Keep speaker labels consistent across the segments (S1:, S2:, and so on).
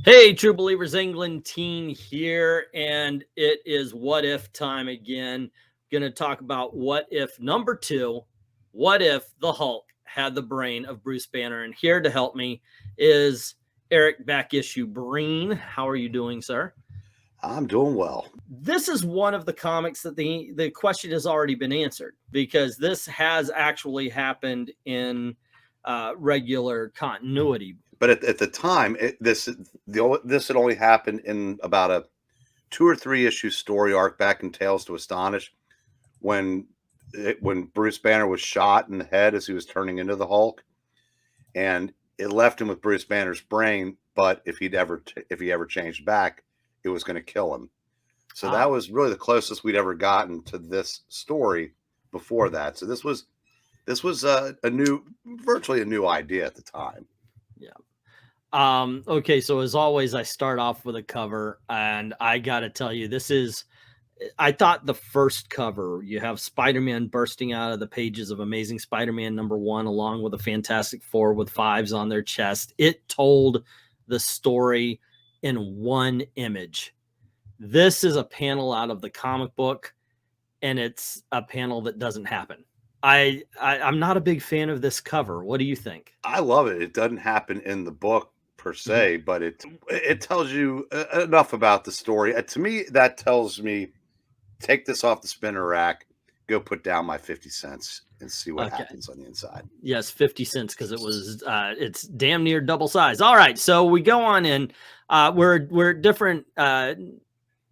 S1: Hey, True Believers, England Teen here, and it is what if time again. Going to talk about what if number two. What if the Hulk had the brain of Bruce Banner? And here to help me is Eric Backissue Breen. How are you doing, sir?
S2: I'm doing well.
S1: This is one of the comics that the question has already been answered because this has actually happened in regular continuity.
S2: But at the time, this had only happened in about a 2 or 3 issue story arc back in Tales to Astonish, when Bruce Banner was shot in the head as he was turning into the Hulk, and it left him with Bruce Banner's brain. But if he ever changed back, it was going to kill him. So that was really the closest we'd ever gotten to this story before that. So this was virtually a new idea at the time.
S1: Yeah. Okay, so as always, I start off with a cover, and I gotta tell you, I thought the first cover, you have Spider-Man bursting out of the pages of Amazing Spider-Man #1, along with a Fantastic Four with 5s on their chest. It told the story in one image. This is a panel out of the comic book, and it's a panel that doesn't happen. I'm not a big fan of this cover. What do you think?
S2: I love it. It doesn't happen in the book per se, but it tells you enough about the story. To me, that tells me, take this off the spinner rack, go put down my 50 cents and see what happens on the inside.
S1: Yes, 50 cents, because it's damn near double size. All right, so we go on in. We're different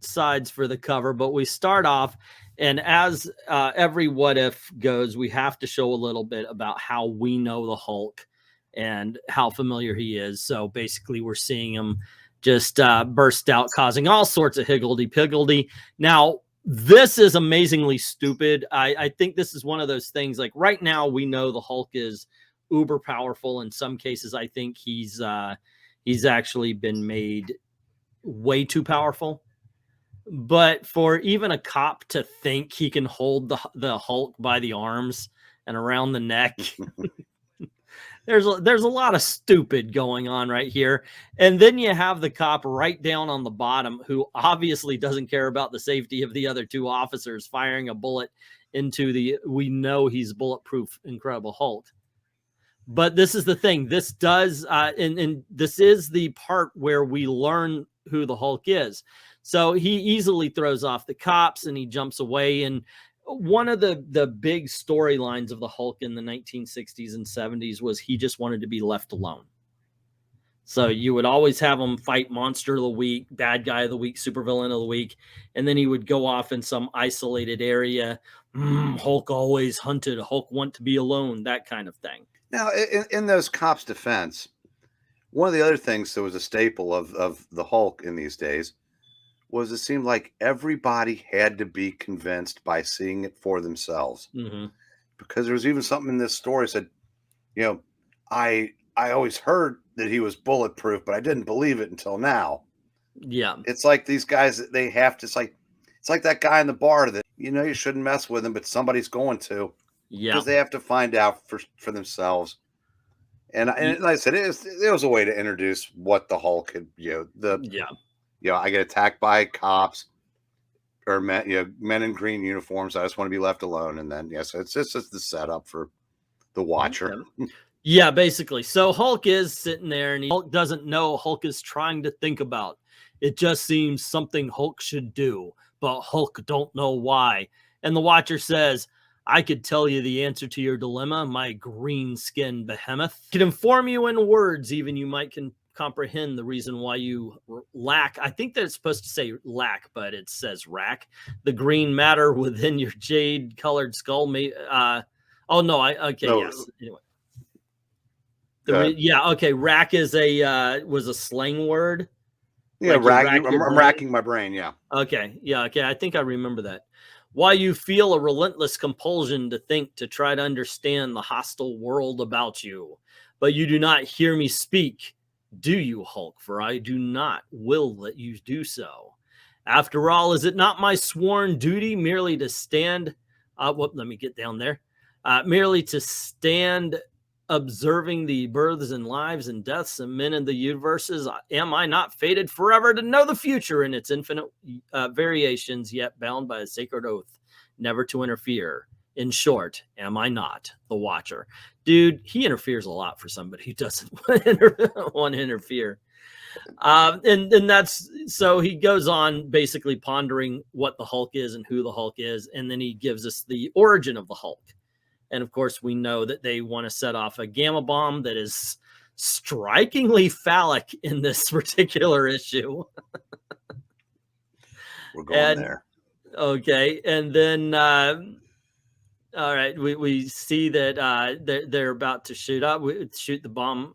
S1: sides for the cover, but we start off, and as every what if goes, we have to show a little bit about how we know the Hulk and how familiar he is. So basically, we're seeing him just burst out, causing all sorts of higgledy-piggledy. Now, this is amazingly stupid. I think this is one of those things, like right now, we know the Hulk is uber powerful. In some cases, I think he's actually been made way too powerful. But for even a cop to think he can hold the Hulk by the arms and around the neck, there's a lot of stupid going on right here. And then you have the cop right down on the bottom, who obviously doesn't care about the safety of the other 2 officers, firing a bullet into we know he's bulletproof Incredible Hulk. But this is the thing. This does, and this is the part where we learn who the Hulk is. So he easily throws off the cops and he jumps away. And one of the big storylines of the Hulk in the 1960s and 70s was he just wanted to be left alone. So you would always have him fight monster of the week, bad guy of the week, supervillain of the week, and then he would go off in some isolated area. Hulk always hunted. Hulk want to be alone, that kind of thing.
S2: Now, in those cops' defense, one of the other things that was a staple of the Hulk in these days was it seemed like everybody had to be convinced by seeing it for themselves.
S1: Mm-hmm.
S2: Because there was even something in this story that said, I always heard that he was bulletproof, but I didn't believe it until now.
S1: Yeah.
S2: It's like these guys, they have to, it's like that guy in the bar that, you shouldn't mess with him, but somebody's going to.
S1: Yeah.
S2: Because they have to find out for themselves. And like I said, it was a way to introduce what the Hulk had, I get attacked by cops or men in green uniforms. I just want to be left alone. And then, so it's just the setup for the watcher.
S1: Yeah, basically. So Hulk is sitting there, and Hulk doesn't know. Hulk is trying to think about. It just seems something Hulk should do, but Hulk don't know why. And the watcher says, I could tell you the answer to your dilemma, my green-skinned behemoth. I could inform you in words, even you might comprehend the reason why you lack. I think that it's supposed to say lack, but it says rack. The green matter within your jade-colored skull. Yes. Anyway. Okay. Rack is was a slang word.
S2: Yeah, like I'm racking my brain. Yeah.
S1: Okay. Yeah. Okay. I think I remember that. Why you feel a relentless compulsion to think, to try to understand the hostile world about you, but you do not hear me speak. Do you, Hulk? For I do not will let you do so. After all, is it not my sworn duty merely to stand? Let me get down there. Merely to stand observing the births and lives and deaths of men in the universes, am I not fated forever to know the future in its infinite variations, yet bound by a sacred oath never to interfere? In short, am I not the Watcher? Dude, he interferes a lot for somebody who doesn't want to interfere. And that's, so he goes on basically pondering what the Hulk is and who the Hulk is, and then he gives us the origin of the Hulk. And of course, we know that they want to set off a gamma bomb that is strikingly phallic in this particular issue.
S2: We're going there.
S1: Okay. And then, all right, we see that they're about to shoot the bomb.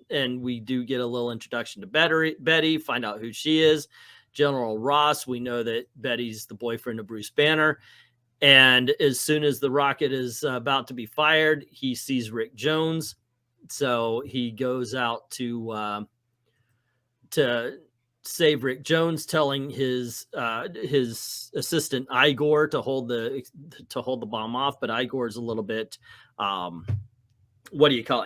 S1: And we do get a little introduction to Betty, find out who she is. General Ross, we know that Betty's the boyfriend of Bruce Banner. And as soon as the rocket is about to be fired, he sees Rick Jones. So he goes out to save Rick Jones, telling his assistant Igor to hold the bomb off. But Igor is a little bit,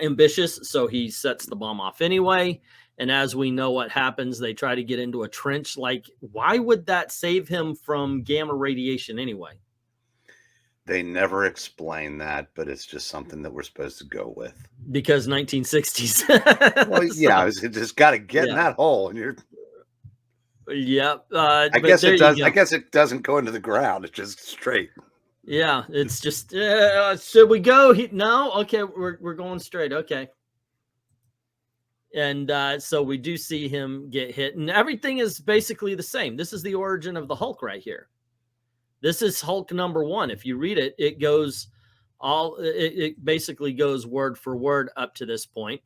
S1: ambitious. So he sets the bomb off anyway. And as we know what happens, they try to get into a trench. Like, why would that save him from gamma radiation anyway?
S2: They never explain that, but it's just something that we're supposed to go with.
S1: Because 1960s.
S2: Well, yeah, so, it just got to get in that hole, and you're.
S1: Yep.
S2: I guess it does. I guess it doesn't go into the ground. It's just straight.
S1: Yeah, it's just. Should we go? No. Okay, we're going straight. Okay. And so we do see him get hit, and everything is basically the same. This is the origin of the Hulk right here. This is Hulk number 1. If you read it, it basically goes word for word up to this point.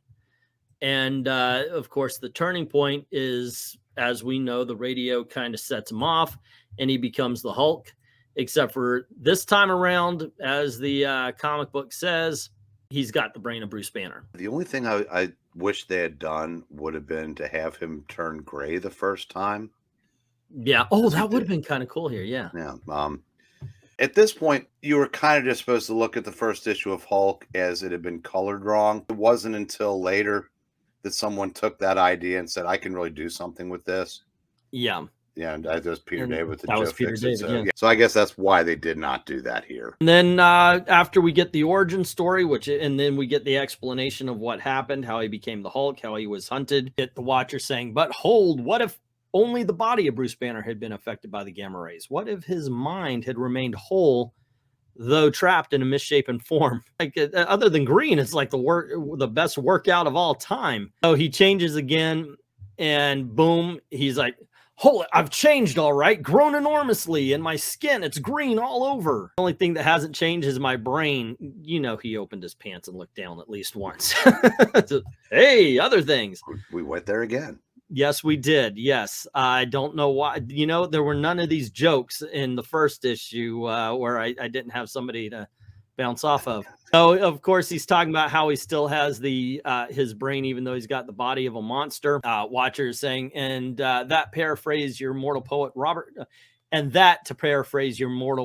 S1: And of course, the turning point is, as we know, the radio kind of sets him off and he becomes the Hulk, except for this time around, as the comic book says, he's got the brain of Bruce Banner.
S2: The only thing I wish they had done would have been to have him turn gray the first time.
S1: Yeah. Oh, that would have been kind of cool here. Yeah.
S2: Yeah. At this point, you were kind of just supposed to look at the first issue of Hulk as it had been colored wrong. It wasn't until later that someone took that idea and said, I can really do something with this.
S1: Yeah.
S2: Yeah. And that was Peter David with the
S1: That was Peter David.
S2: So,
S1: yeah.
S2: So I guess that's why they did not do that here.
S1: And then after we get the origin story, and then we get the explanation of what happened, how he became the Hulk, how he was hunted, get the Watcher saying, but hold, what if only the body of Bruce Banner had been affected by the gamma rays? What if his mind had remained whole, though trapped in a misshapen form? Like, other than green, it's like the best workout of all time. So he changes again, and boom, he's like, holy, I've changed all right, grown enormously, and my skin, it's green all over. The only thing that hasn't changed is my brain. You know, he opened his pants and looked down at least once. So, hey, other things.
S2: We went there again.
S1: Yes, we did. Yes. I don't know why. You know, there were none of these jokes in the first issue where I didn't have somebody to bounce off of. So, of course, he's talking about how he still has his brain, even though he's got the body of a monster. Watcher is saying, and that to paraphrase your mortal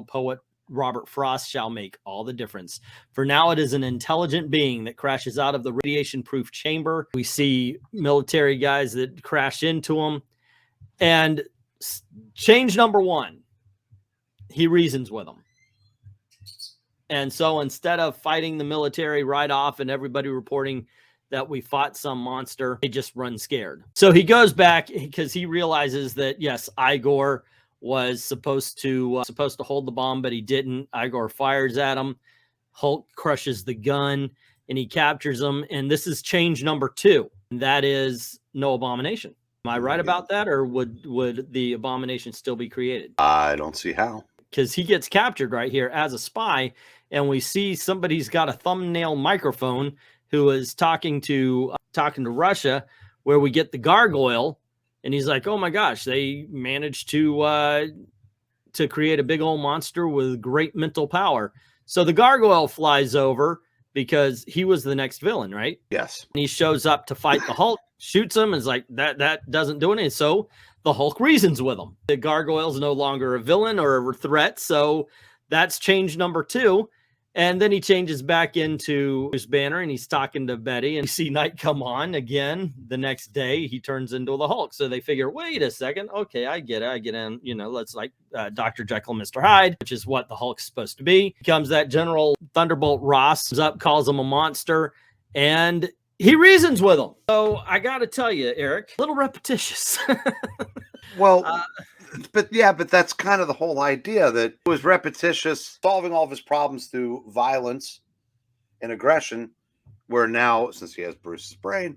S1: poet, Robert Frost shall make all the difference. For now, it is an intelligent being that crashes out of the radiation-proof chamber. We see military guys that crash into him. And change number 1, he reasons with them. And so instead of fighting the military right off and everybody reporting that we fought some monster, they just run scared. So he goes back because he realizes that, yes, Igor was supposed to hold the bomb, but he didn't. Igor fires at him. Hulk crushes the gun and he captures him. And this is change number 2. And that is no abomination. Am I right about that? Or would the abomination still be created?
S2: I don't see how.
S1: Because he gets captured right here as a spy. And we see somebody's got a thumbnail microphone who is talking to Russia, where we get the gargoyle. And he's like, oh my gosh, they managed to create a big old monster with great mental power. So the gargoyle flies over because he was the next villain, right?
S2: Yes.
S1: And he shows up to fight the Hulk, shoots him, and is like, that doesn't do anything. So the Hulk reasons with him. The gargoyle's no longer a villain or a threat. So that's change number 2. And then he changes back into Bruce Banner and he's talking to Betty, and you see night come on again. The next day he turns into the Hulk. So they figure, wait a second. Okay, I get it. I get in, let's like Dr. Jekyll and Mr. Hyde, which is what the Hulk's supposed to be. Comes that General Thunderbolt Ross up, calls him a monster, and he reasons with him. So I got to tell you, Eric, a little repetitious.
S2: Well, but that's kind of the whole idea, that it was repetitious, solving all of his problems through violence and aggression, where now, since he has Bruce's brain,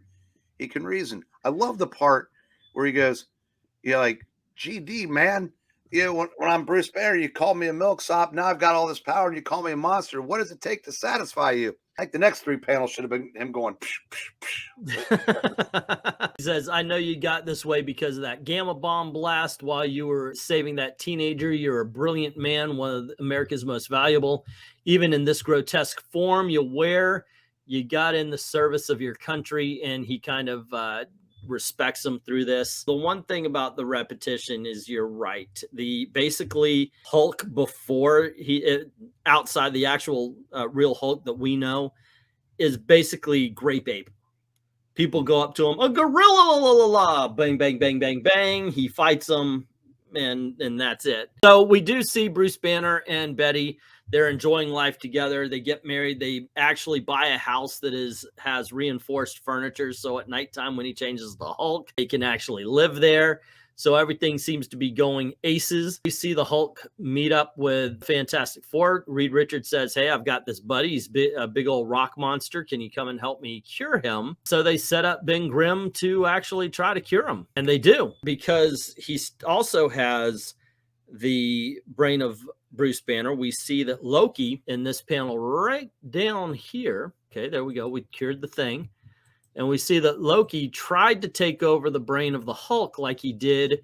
S2: he can reason. I love the part where he goes, like, GD, man, when I'm Bruce Banner, you call me a milksop. Now I've got all this power and you call me a monster. What does it take to satisfy you? Like, the next 3 panels should have been him going, psh, psh, psh.
S1: He says, I know you got this way because of that gamma bomb blast while you were saving that teenager. You're a brilliant man, one of America's most valuable. Even in this grotesque form you wear, you got in the service of your country. And he kind of respects him through this. The one thing about the repetition is, you're right. The basically Hulk before outside the actual real Hulk that we know is basically Grape Ape. People go up to him, a gorilla, la, la, la, bang, bang, bang, bang, bang. He fights them, and that's it. So we do see Bruce Banner and Betty. They're enjoying life together. They get married. They actually buy a house that has reinforced furniture. So at nighttime, when he changes the Hulk, they can actually live there. So everything seems to be going aces. We see the Hulk meet up with Fantastic Four. Reed Richards says, hey, I've got this buddy. He's a big old rock monster. Can you come and help me cure him? So they set up Ben Grimm to actually try to cure him. And they do, because he also has the brain of Bruce Banner. We see that Loki in this panel right down here. Okay, there we go. We cured the thing. And we see that Loki tried to take over the brain of the Hulk like he did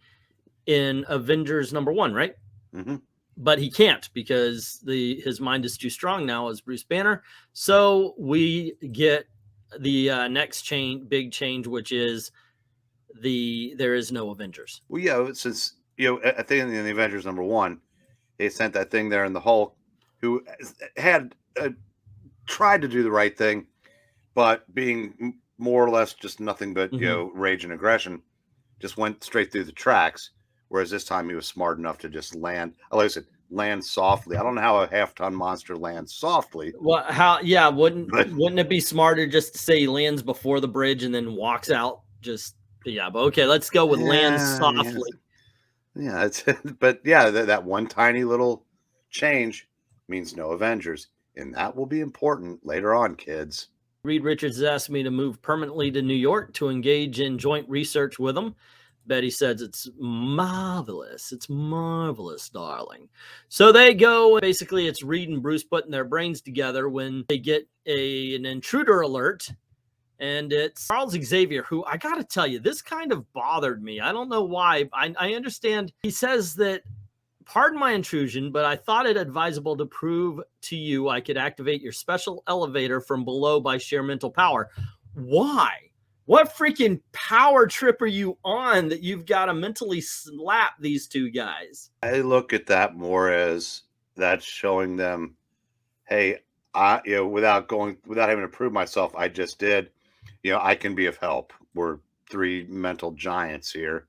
S1: in Avengers #1, right?
S2: Mm-hmm.
S1: But he can't, because his mind is too strong now as Bruce Banner. So we get the next big change, which is there is no Avengers.
S2: Well, since, I think in the Avengers #1, they sent that thing there in the Hulk, who had tried to do the right thing, but being more or less just nothing but, rage and aggression, just went straight through the tracks. Whereas this time he was smart enough to just land, like I said, land softly. I don't know how a half-ton monster lands softly.
S1: Well, wouldn't it be smarter just to say he lands before the bridge and then walks out? But okay, let's go with land softly.
S2: Yeah, that one tiny little change means no Avengers, and that will be important later on, kids.
S1: Reed Richards has asked me to move permanently to New York to engage in joint research with him. Betty says it's marvelous. It's marvelous, darling. So they go. Basically, it's Reed and Bruce putting their brains together when they get an intruder alert. And it's Charles Xavier, who, I got to tell you, this kind of bothered me. I don't know why. I understand. He says that, pardon my intrusion, but I thought it advisable to prove to you I could activate your special elevator from below by sheer mental power. Why? What freaking power trip are you on that you've got to mentally slap these two guys?
S2: I look at that more as that's showing them, hey, without having to prove myself, I just did. I can be of help. We're 3 mental giants here.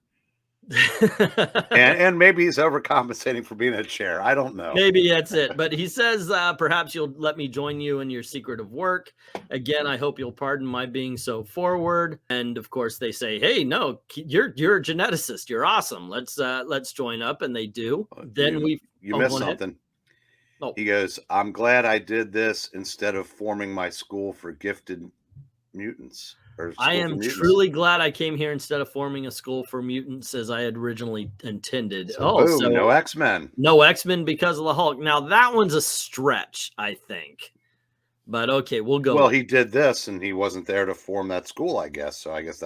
S2: and maybe he's overcompensating for being in a chair. I don't know.
S1: Maybe that's it. But he says, perhaps you'll let me join you in your secretive work. Again, I hope you'll pardon my being so forward. And of course, they say, hey, no, you're a geneticist. You're awesome. Let's join up. And they do. Then
S2: you missed something. Oh. He goes, I'm glad I did this instead of forming my school for gifted mutants.
S1: I am truly glad I came here instead of forming a school for mutants as I had originally intended.
S2: So no X-Men.
S1: No X-Men because of the Hulk. Now that one's a stretch, I think. But okay, we'll go.
S2: Well, he did this and he wasn't there to form that school, I guess. So I guess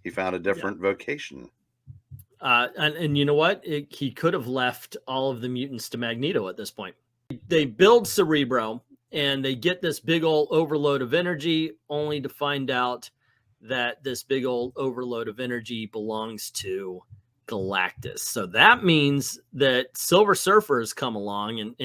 S2: he found a different vocation.
S1: And you know what? He could have left all of the mutants to Magneto at this point. They build Cerebro. And they get this big old overload of energy, only to find out that this big old overload of energy belongs to Galactus. So that means that Silver Surfer has come along, and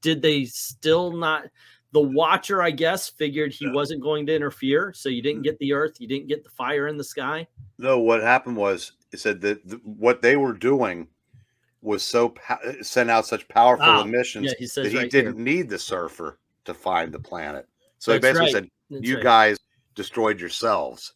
S1: did they still not? The Watcher, I guess, figured he wasn't going to interfere, so you didn't get the Earth, you didn't get the fire in the sky.
S2: No, what happened was it said that what they were doing was sent out such powerful emissions
S1: yeah, he says
S2: that he
S1: right
S2: didn't
S1: here.
S2: need the Surfer to find the planet. So he
S1: That's
S2: basically
S1: right.
S2: said,
S1: That's
S2: "You
S1: right.
S2: guys destroyed yourselves."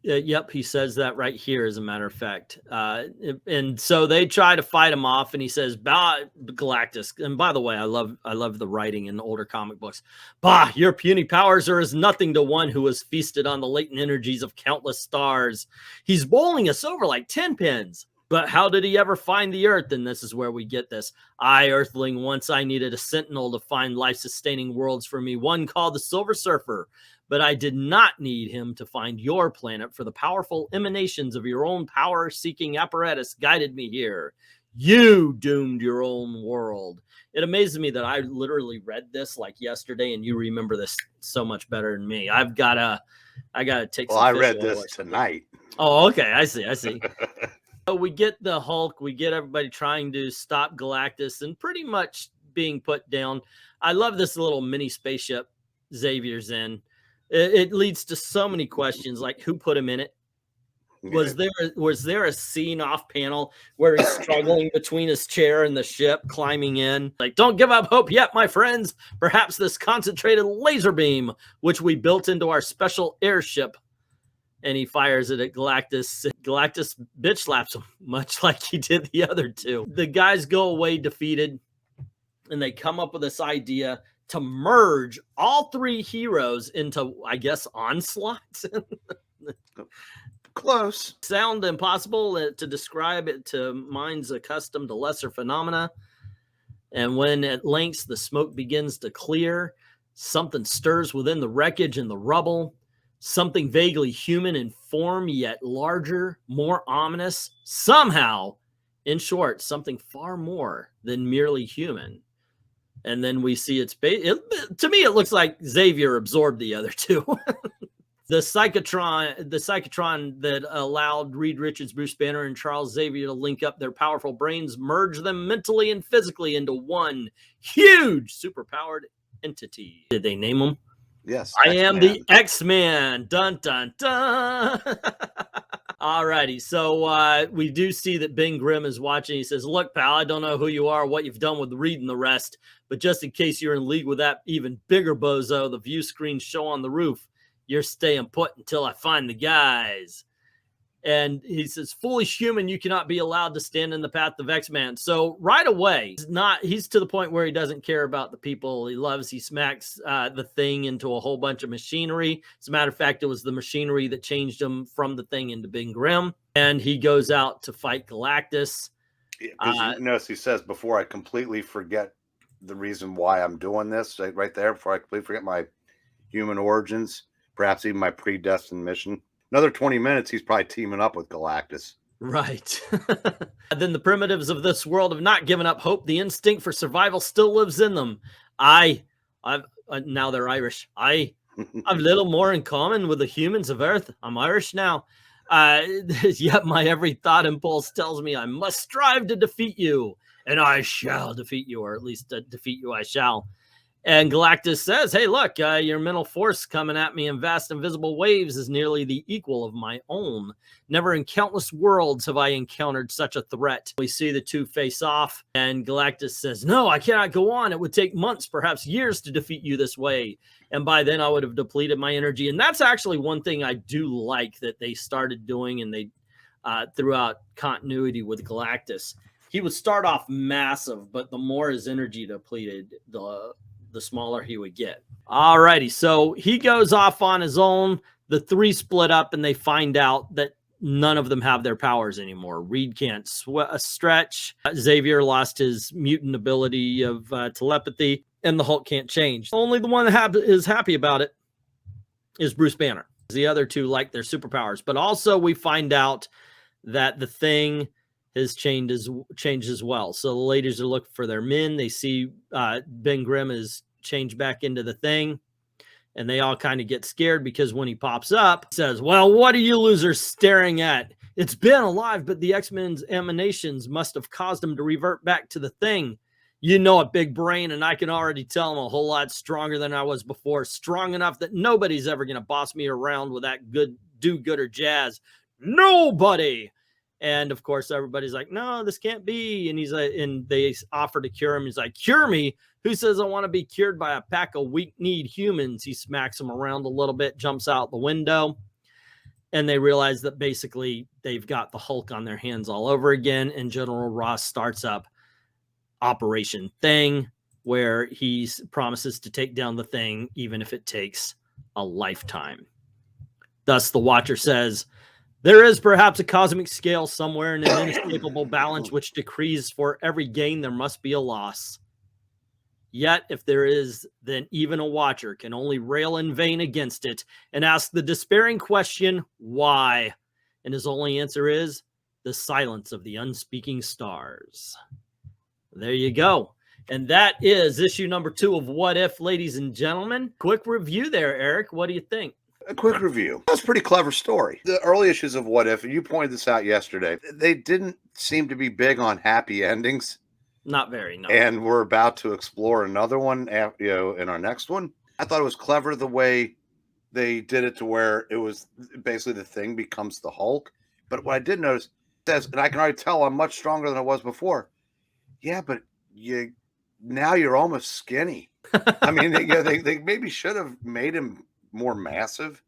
S1: Yep, he says that right here, as a matter of fact. And so they try to fight him off, and he says, "Bah, Galactus." And by the way, I love the writing in older comic books. "Bah, your puny powers are as nothing to one who has feasted on the latent energies of countless stars. He's bowling us over like 10 pins. But how did he ever find the Earth?" And this is where we get this. "I, Earthling, once I needed a sentinel to find life-sustaining worlds for me, one called the Silver Surfer. But I did not need him to find your planet, for the powerful emanations of your own power-seeking apparatus guided me here. You doomed your own world." It amazes me that I literally read this like yesterday, and you remember this so much better than me. I gotta take
S2: Well,
S1: some
S2: I
S1: fish
S2: read
S1: oil
S2: this
S1: or something.
S2: tonight.
S1: Oh, okay. I see. So we get the Hulk, we get everybody trying to stop Galactus and pretty much being put down. I love this little mini spaceship Xavier's in. It leads to so many questions, like who put him in it? Was there a scene off panel where he's struggling between his chair and the ship, climbing in? Like, "Don't give up hope yet, my friends. Perhaps this concentrated laser beam, which we built into our special airship." And he fires it at Galactus. Galactus bitch slaps him, much like he did the other two. The guys go away defeated, and they come up with this idea to merge all three heroes into, I guess, onslaughts.
S2: Close.
S1: Sound impossible to describe it to minds accustomed to lesser phenomena. And when at length the smoke begins to clear, something stirs within the wreckage and the rubble. Something vaguely human in form, yet larger, more ominous. Somehow, in short, something far more than merely human. And then we see to me, it looks like Xavier absorbed the other two. The psychotron that allowed Reed Richards, Bruce Banner, and Charles Xavier to link up their powerful brains, merge them mentally and physically into one huge superpowered entity. Did they name them?
S2: Yes.
S1: I am the X-Man. Dun, dun, dun. All righty. So we do see that Ben Grimm is watching. He says, "Look, pal, I don't know who you are or what you've done with Reed and the rest, but just in case you're in league with that even bigger bozo, the view screen show on the roof, you're staying put until I find the guys." And he says, "Foolish human, you cannot be allowed to stand in the path of X-Man." So right away, he's to the point where he doesn't care about the people he loves. He smacks the Thing into a whole bunch of machinery. As a matter of fact, it was the machinery that changed him from the Thing into Ben Grimm. And he goes out to fight Galactus.
S2: Because notice he says, "Before I completely forget the reason why I'm doing this," right there, before I completely forget my human origins, perhaps even my predestined mission. Another 20 minutes, he's probably teaming up with Galactus.
S1: Right. Then the primitives of this world have not given up hope. The instinct for survival still lives in them. Now they're Irish. I've little more in common with the humans of Earth. I'm Irish now. Yet my every thought impulse tells me I must strive to defeat you, and I shall defeat you, or at least defeat you I shall. And Galactus says, "Hey, look, your mental force coming at me in vast invisible waves is nearly the equal of my own. Never in countless worlds have I encountered such a threat." We see the two face off, and Galactus says, "No, I cannot go on. It would take months, perhaps years, to defeat you this way. And by then I would have depleted my energy." And that's actually one thing I do like that they started doing, and they throughout continuity with Galactus. He would start off massive, but the more his energy depleted, the smaller he would get. All righty. So he goes off on his own. The three split up, and they find out that none of them have their powers anymore. Reed can't stretch. Xavier lost his mutant ability of telepathy, and the Hulk can't change. Only the one that is happy about it is Bruce Banner. The other two like their superpowers. But also we find out that the Thing has changed as well. So the ladies are looking for their men. They see Ben Grimm is changed back into the Thing. And they all kind of get scared because when he pops up, he says, well, what are you losers staring at? It's been alive, but the X-Men's emanations must have caused him to revert back to the thing. You know it, big brain, and I can already tell I'm a whole lot stronger than I was before. Strong enough that nobody's ever going to boss me around with that good do-gooder jazz. Nobody! And of course, everybody's like, no, this can't be. And he's like, and they offer to cure him. He's like, cure me? Who says I want to be cured by a pack of weak-kneed humans? He smacks them around a little bit, jumps out the window. And they realize that basically they've got the Hulk on their hands all over again. And General Ross starts up Operation Thing, where he promises to take down the thing, even if it takes a lifetime. Thus, the Watcher says, there is perhaps a cosmic scale somewhere in an inescapable balance which decrees for every gain there must be a loss. Yet, if there is, then even a Watcher can only rail in vain against it and ask the despairing question, why? And his only answer is the silence of the unspeaking stars. There you go. And that is issue number 2 of What If, ladies and gentlemen. Quick review there, Eric. What do you think?
S2: A quick review. That's a pretty clever story. The early issues of What If, and you pointed this out yesterday, they didn't seem to be big on happy endings.
S1: Not very, no.
S2: And we're about to explore another one, in our next one. I thought it was clever the way they did it to where it was basically the Thing becomes the Hulk. But what I did notice says, and I can already tell I'm much stronger than I was before. Yeah, but now you're almost skinny. I mean, they maybe should have made him more massive.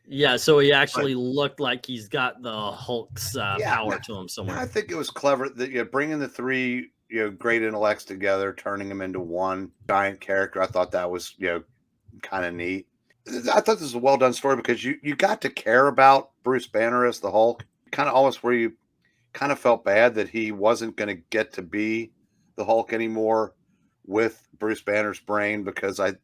S1: Yeah, so he actually looked like he's got the Hulk's power to him somewhere.
S2: I think it was clever that bringing the 3 great intellects together, turning them into one giant character. I thought that was kind of neat. I thought this was a well done story because you got to care about Bruce Banner as the Hulk, kind of almost where you kind of felt bad that he wasn't going to get to be the Hulk anymore with Bruce Banner's brain, because I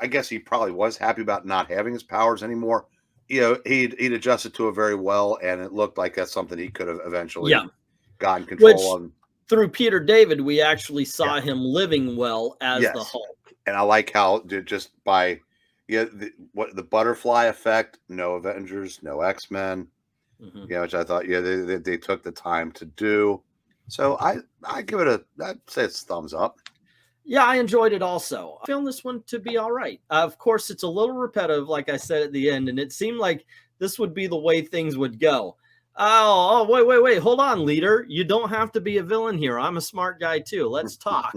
S2: guess he probably was happy about not having his powers anymore. He'd adjusted to it very well, and it looked like that's something he could have eventually gotten control of.
S1: Through Peter David, we actually saw him living well as the Hulk.
S2: And I like how just by the butterfly effect, no Avengers, no X-Men, which I thought they took the time to do. So I give it I'd say it's thumbs up.
S1: Yeah, I enjoyed it also. I found this one to be all right. Of course, it's a little repetitive, like I said at the end, and it seemed like this would be the way things would go. Oh, wait, hold on, leader. You don't have to be a villain here. I'm a smart guy too. Let's talk,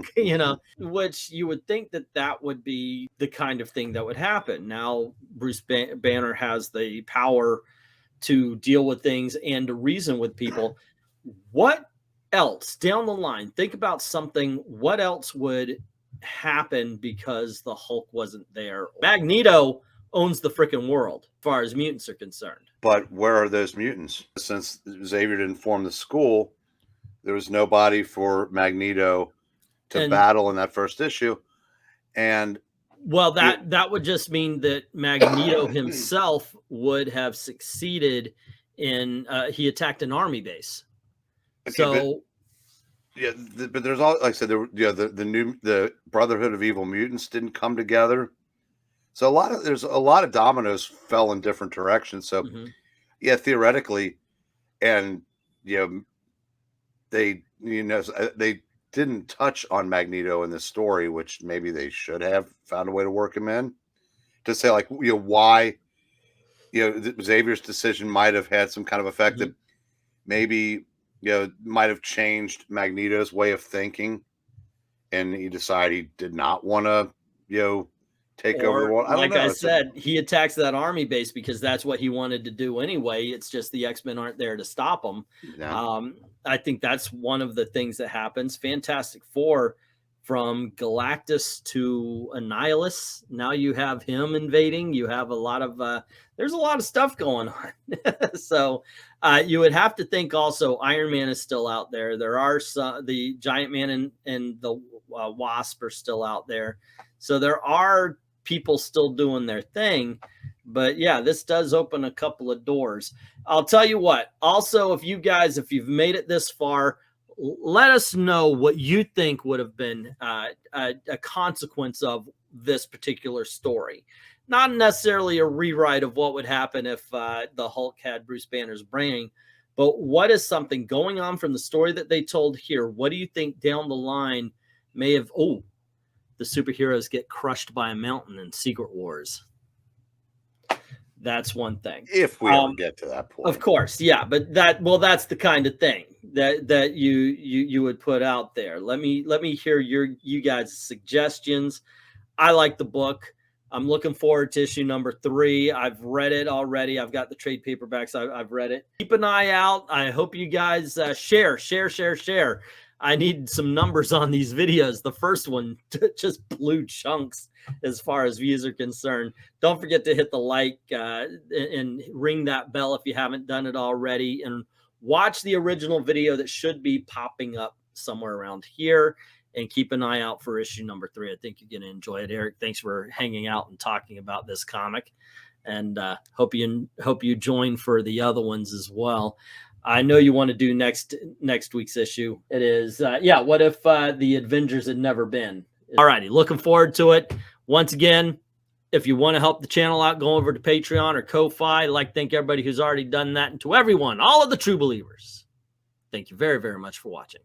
S1: which you would think that would be the kind of thing that would happen. Now, Bruce Banner has the power to deal with things and to reason with people. What else down the line? Think about something. What else would happen because the Hulk wasn't there? Magneto owns the freaking world as far as mutants are concerned.
S2: But where are those mutants? Since Xavier didn't form the school, there was nobody for Magneto to battle in that first issue. And
S1: well, that would just mean that Magneto himself would have succeeded in he attacked an army base. Okay,
S2: but there's all, like I said, the Brotherhood of Evil Mutants didn't come together. So there's a lot of dominoes fell in different directions. So theoretically, and they didn't touch on Magneto in this story, which maybe they should have found a way to work him in, to say like why Xavier's decision might have had some kind of effect that maybe might have changed Magneto's way of thinking, and he decided he did not want to take over the world.
S1: I said, he attacks that army base because that's what he wanted to do anyway. It's just the X-Men aren't there to stop him. Yeah. I think that's one of the things that happens. Fantastic Four, from Galactus to Annihilus. Now you have him invading. You have a lot of there's a lot of stuff going on. So you would have to think also Iron Man is still out there. There are the Giant Man and the Wasp are still out there. So there are people still doing their thing. But yeah, this does open a couple of doors. I'll tell you what, also, if you've made it this far, let us know what you think would have been a consequence of this particular story. Not necessarily a rewrite of what would happen if the Hulk had Bruce Banner's brain, but what is something going on from the story that they told here? What do you think down the line may have, the superheroes get crushed by a mountain in Secret Wars? That's one thing.
S2: If we ever get to that point.
S1: Of course, yeah, but that's the kind of thing that you would put out there. Let me hear you guys' suggestions. I like the book. I'm looking forward to issue number 3. I've read it already. I've got the trade paperbacks. I've read it. Keep an eye out. I hope you guys share. I need some numbers on these videos. The first one just blew chunks as far as views are concerned. Don't forget to hit the like and ring that bell if you haven't done it already. And watch the original video that should be popping up somewhere around here. And keep an eye out for issue number 3. I think you're going to enjoy it, Eric. Thanks for hanging out and talking about this comic. And hope you join for the other ones as well. I know you want to do next week's issue. It is, what if the Avengers had never been? All righty, looking forward to it. Once again, if you want to help the channel out, go over to Patreon or Ko-Fi. I'd like to thank everybody who's already done that. And to everyone, all of the true believers, thank you very, very much for watching.